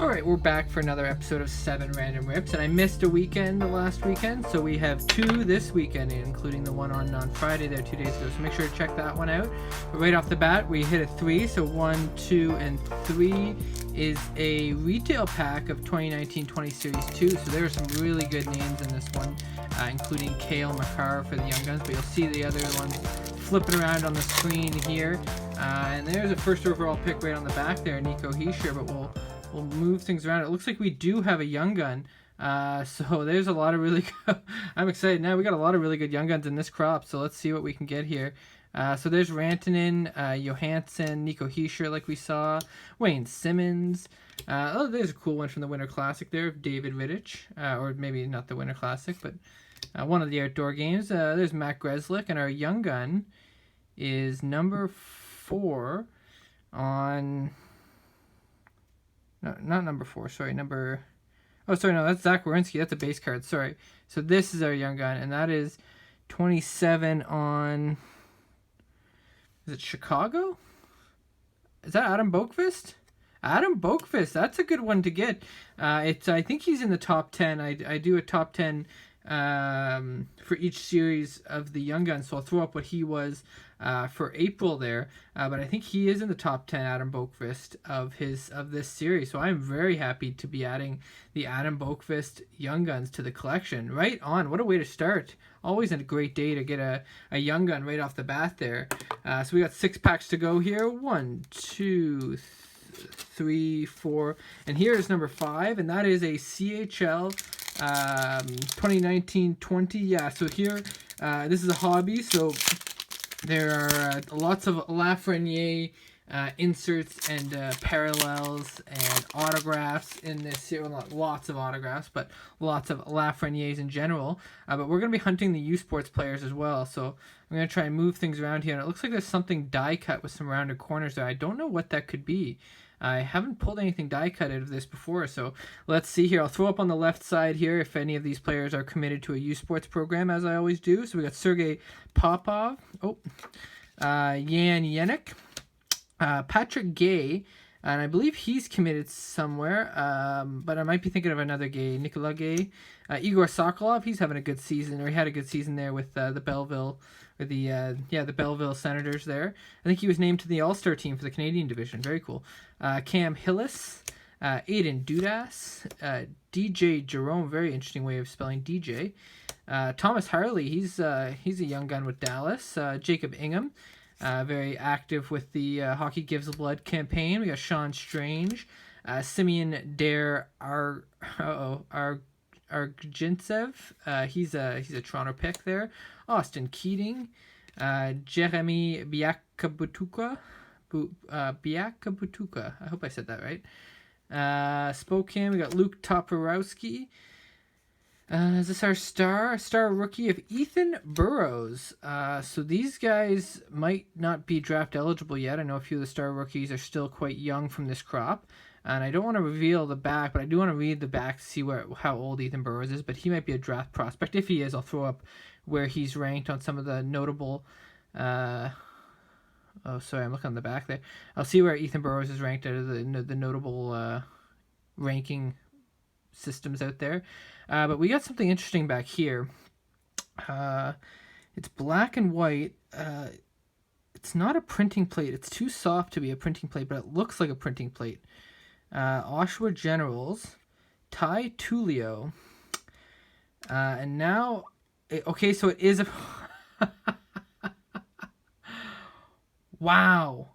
Alright, we're back for another episode of 7 Random Rips, and I missed a weekend last weekend, so we have 2 this weekend, including the one on Friday there 2 days ago, so make sure to check that one out. But right off the bat, we hit a 3, so 1, 2, and 3 is a retail pack of 2019-20 Series 2, so there are some really good names in this one, including Kale McCarr for the Young Guns, but you'll see the other ones flipping around on the screen here. And there's a first overall pick right on the back there, Nico Hischier, but we'll move things around. It looks like we do have a Young Gun. So there's a lot of really good... I'm excited now. We got a lot of really good Young Guns in this crop, so let's see what we can get here. So there's Rantanen, Johansson, Nico Hischier like we saw, Wayne Simmons. Oh, there's a cool one from the Winter Classic there, David Rittich. Or maybe not the Winter Classic, but one of the outdoor games. There's Matt Grzelcyk, and our Young Gun is number 4 on... No, not number 4. Sorry, number... Oh, sorry, no, that's Zach Werenski. That's a base card. Sorry. So this is our Young Gun, and that is 27 on... Is it Chicago? Is that Adam Boqvist? Adam Boqvist. That's a good one to get. I think he's in the top 10. I do a top 10 for each series of the Young Guns, so I'll throw up what he was for April there, but I think he is in the top 10, Adam Boqvist, of this series, so I'm very happy to be adding the Adam Boqvist Young Guns to the collection. Right on. What a way to start. Always a great day to get a Young Gun right off the bat there. So we got 6 packs to go here. 1, 2, 3, 4, and here is number 5, and that is a CHL 2019-20. Yeah, so here this is a hobby, so there are lots of Lafreniere inserts and parallels and autographs in this series. Well, not lots of autographs, but lots of Lafrenieres in general. But we're going to be hunting the U Sports players as well, so I'm going to try and move things around here. And it looks like there's something die cut with some rounded corners there. I don't know what that could be. I haven't pulled anything die cut out of this before, so let's see here. I'll throw up on the left side here if any of these players are committed to a U Sports program, as I always do. So we got Sergei Popov, Jan Jenik, Patrick Gay, and I believe he's committed somewhere, but I might be thinking of another Gay, Nicola Gay. Igor Sokolov, he's having a good season, or he had a good season there with the Belleville, or the Belleville Senators there. I think he was named to the All-Star team for the Canadian division. Very cool. Cam Hillis, Aiden Dudas, DJ Jerome, very interesting way of spelling DJ. Thomas Harley, he's a Young Gun with Dallas. Jacob Ingham, very active with the Hockey Gives Blood campaign. We got Sean Strange, Simeon Dare Argentsev, he's a Toronto pick there. Austin Keating, Jeremy Biakabutuka, I hope I said that right. Spokane, we got Luke Toporowski. Is this our star rookie of Ethan Burrows? So these guys might not be draft eligible yet. I know a few of the star rookies are still quite young from this crop. And I don't want to reveal the back, but I do want to read the back to see how old Ethan Burrows is. But he might be a draft prospect. If he is, I'll throw up where he's ranked on some of the notable... Oh, sorry, I'm looking on the back there. I'll see where Ethan Burrows is ranked out of the notable ranking systems out there. But we got something interesting back here. It's black and white. It's not a printing plate. It's too soft to be a printing plate, but it looks like a printing plate. Oshawa Generals, Ty Tullio, and now... Okay, so it is a... Wow.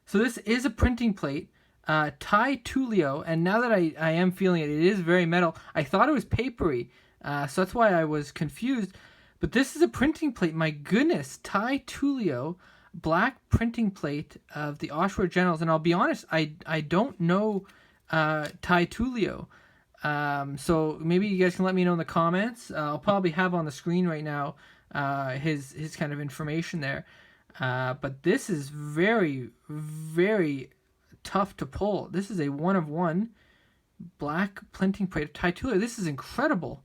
So this is a printing plate. Ty Tullio, and now that I am feeling it, it is very metal. I thought it was papery, so that's why I was confused. But this is a printing plate. My goodness, Ty Tullio, black printing plate of the Oshawa Generals. And I'll be honest, I don't know Ty Tullio. So maybe you guys can let me know in the comments. I'll probably have on the screen right now his kind of information there. But this is very, very tough to pull. This is a 1/1 black printing plate of Ty Tullio. This is incredible.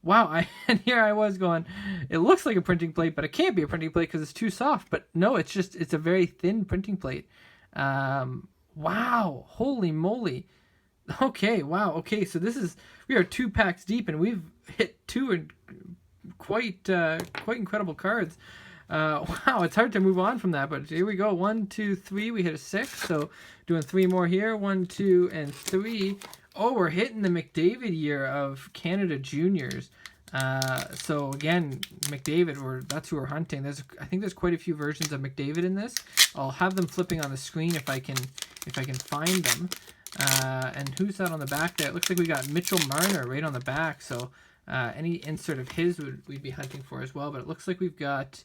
Wow, and here I was going, it looks like a printing plate, but it can't be a printing plate because it's too soft. But no, it's a very thin printing plate. Wow, holy moly. Okay, wow. Okay, so we are 2 packs deep, and we've hit two and quite incredible cards. Wow, it's hard to move on from that, but here we go. 1, 2, 3. We hit a 6, so doing 3 more here. 1, 2, and 3. Oh, we're hitting the McDavid year of Canada Juniors. So again, McDavid, that's who we're hunting. I think there's quite a few versions of McDavid in this. I'll have them flipping on the screen if I can find them. And who's that on the back there? It looks like we got Mitchell Marner right on the back. So any insert of his we'd be hunting for as well. But it looks like we've got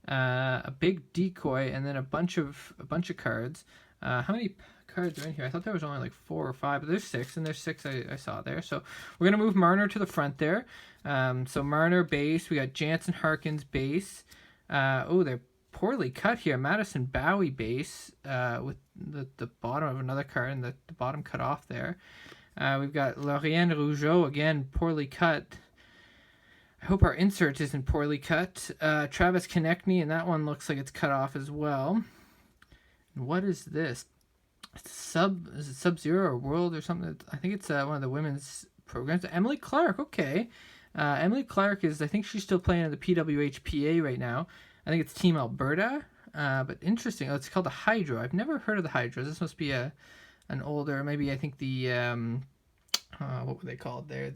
a big decoy and then a bunch of cards. How many cards are in here? I thought there was only like 4 or 5, but there's 6, and there's 6 I saw there. So we're gonna move Marner to the front there. So Marner base. We got Jansen Harkins base. Oh, they're poorly cut here. Madison Bowie base with the bottom of another card and the bottom cut off there. We've got Lauriane Rougeau, again, poorly cut. I hope our insert isn't poorly cut. Travis Konechny, and that one looks like it's cut off as well. And what is this? Is it Sub-Zero or World or something? I think it's one of the women's programs. Emily Clark, okay. Emily Clark I think she's still playing in the PWHPA right now. I think it's Team Alberta, but interesting. Oh, it's called the Hydro. I've never heard of the Hydro. This must be an older, maybe I think the, what were they called there?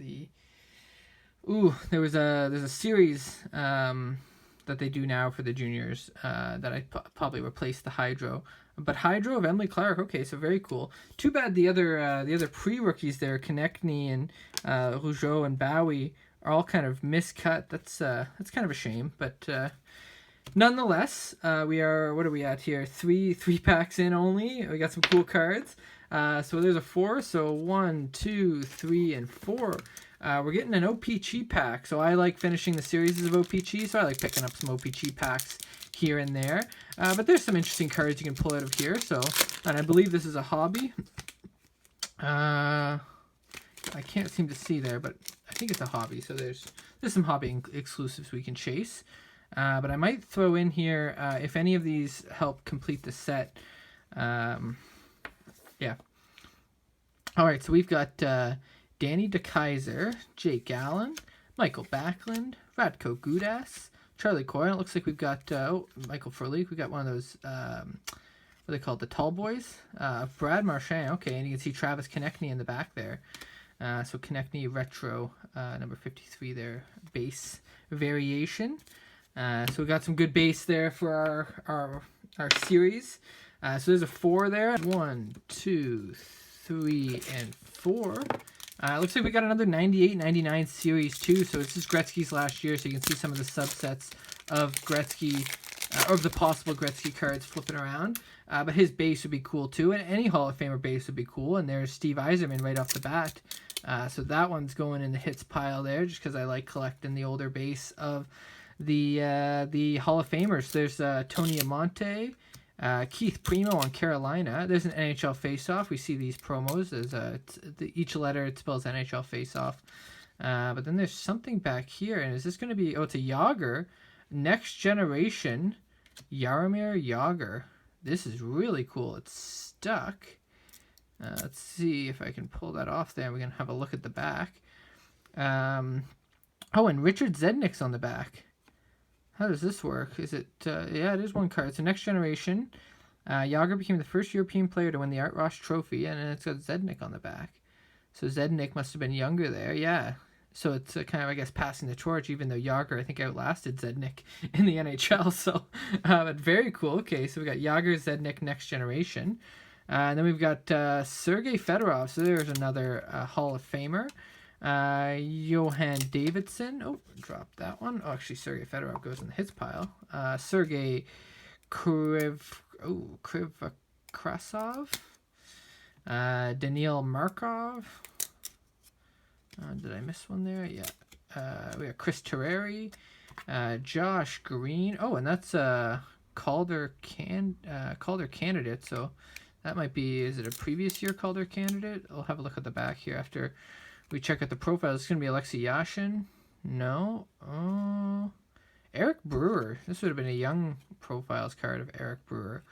There's a series that they do now for the juniors that I probably replaced the Hydro. But Hydro of Emily Clark, okay, so very cool. Too bad the other pre-rookies there, Konechny and Rougeau and Bowie, are all kind of miscut. That's kind of a shame, but nonetheless, we are, what are we at here? 3 packs in only. We got some cool cards. So there's a 4. So 1, 2, 3, and 4. We're getting an O-Pee-Chee pack. So I like finishing the series of O-Pee-Chee, so I like picking up some O-Pee-Chee packs here and there. But there's some interesting cards you can pull out of here. So, and I believe this is a hobby. I can't seem to see there, but I think it's a hobby. So there's some hobby exclusives we can chase. But I might throw in here, if any of these help complete the set. Yeah. All right, so we've got Danny DeKaiser, Jake Allen, Michael Backlund, Radko Gudas, Charlie Coyle. It looks like we've got Michael Furley. We've got one of those, what are they called, the tall boys? Brad Marchand, okay, and you can see Travis Konechny in the back there. So Konechny Retro, number 53 there, base variation. So we got some good base there for our series. So there's a 4 there. 1, 2, 3, and 4. Looks like we got another 98-99 series too. So this is Gretzky's last year, so you can see some of the subsets of Gretzky, of the possible Gretzky cards flipping around. But his base would be cool too, and any Hall of Famer base would be cool. And there's Steve Yzerman right off the bat. So that one's going in the hits pile there, just because I like collecting the older base of the Hall of Famers. There's Tony Amonte, Keith Primo on Carolina. There's an NHL face-off. We see these promos. There's each letter it spells NHL face-off. But then there's something back here, and is this going to be? Oh, it's a Yager, Next Generation, Jaromir Yager. This is really cool. It's stuck. Let's see if I can pull that off there. We can have a look at the back. Oh, and Richard Zednick's on the back. How does this work? Is it, yeah, it is one card. It's a Next Generation. Yager became the first European player to win the Art Ross Trophy, and then it's got Zednick on the back. So Zednick must have been younger there, yeah. So it's kind of, I guess, passing the torch, even though Yager, I think, outlasted Zednick in the NHL. So, but very cool. Okay, so we got Yager, Zednick, Next Generation. And then we've got Sergei Fedorov. So there's another Hall of Famer. Johan Davidson. Oh, dropped that one. Oh, actually, Sergei Fedorov goes in the hits pile. Sergei Krivakrasov. Daniil Markov. Did I miss one there? Yeah. We got Chris Terreri. Josh Green. Oh, and that's Calder candidate. So that might be, is it a previous year Calder candidate? I'll have a look at the back here after we check out the profile. It's going to be Alexei Yashin. No. Oh. Eric Brewer. This would have been a young profiles card of Eric Brewer.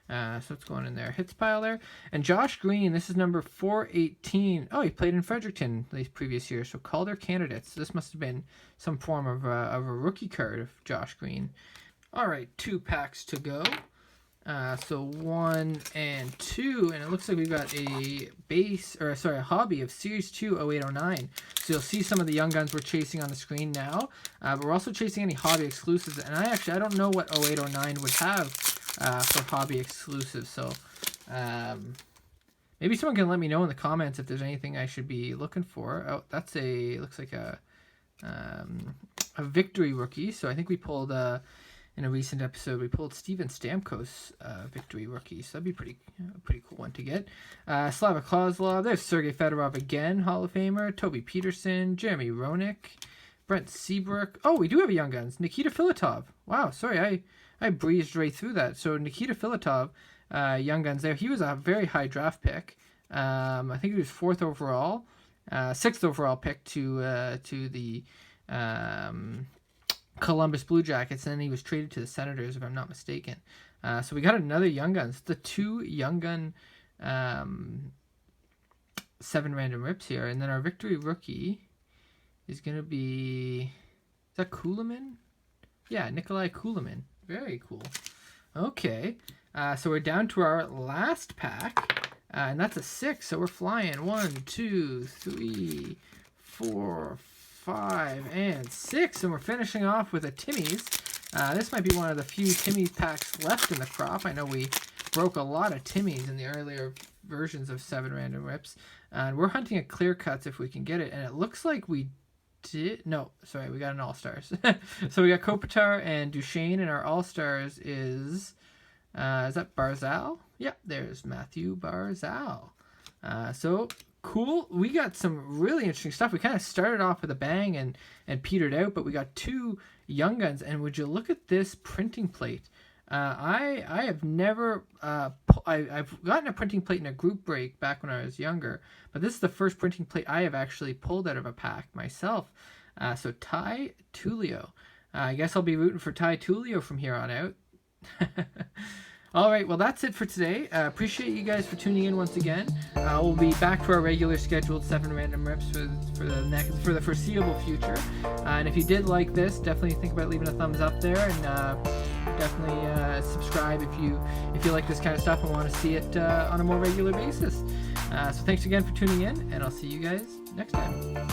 So it's going in there. Hits pile there. And Josh Green, this is number 418. Oh, he played in Fredericton these previous years. So Calder candidates. This must have been some form of a rookie card of Josh Green. All right, 2 packs to go. So 1 and 2, and it looks like we've got a a hobby of Series 2 0809. So you'll see some of the Young Guns we're chasing on the screen now, but we're also chasing any hobby exclusives. And I don't know what 0809 would have for hobby exclusives. So maybe someone can let me know in the comments if there's anything I should be looking for. Oh, that's looks like a victory rookie. So I think we pulled in a recent episode, we pulled Steven Stamkos victory rookie, so that'd be a pretty cool one to get. Slava Kozlov, there's Sergei Fedorov again, Hall of Famer. Toby Peterson, Jeremy Roenick, Brent Seabrook. Oh, we do have a Young Guns. Nikita Filatov. Wow, sorry, I breezed right through that. So Nikita Filatov, Young Guns there. He was a very high draft pick. I think he was 4th overall, 6th overall pick to the Columbus Blue Jackets, and then he was traded to the Senators, if I'm not mistaken. So we got another Young Guns. The 2 Young Gun 7 random rips here, and then our victory rookie is going to be... Is that Kulemin? Yeah, Nikolai Kulemin. Very cool. Okay, so we're down to our last pack, and that's a 6, so we're flying. 1, 2, 3, 4, 5, and 6, and we're finishing off with a Timmy's. This might be one of the few Timmy's packs left in the crop. I know we broke a lot of Timmy's in the earlier versions of 7 random rips, and we're hunting a clear cuts if we can get it, and it looks like we did. No, sorry, we got an all-stars. So we got Kopitar and Duchesne, and our all-stars is that Barzal? Yep, there's Matthew Barzal. So cool. We got some really interesting stuff. We kind of started off with a bang and petered out, but we got 2 Young Guns. And would you look at this printing plate? I have never I've gotten a printing plate in a group break back when I was younger, but this is the first printing plate I have actually pulled out of a pack myself. So Ty Tullio. I guess I'll be rooting for Ty Tullio from here on out. All right, well, that's it for today. Appreciate you guys for tuning in once again. We'll be back to our regular scheduled 7 random rips for the foreseeable future. And if you did like this, definitely think about leaving a thumbs up there, and definitely subscribe if you like this kind of stuff and want to see it on a more regular basis. So thanks again for tuning in, and I'll see you guys next time.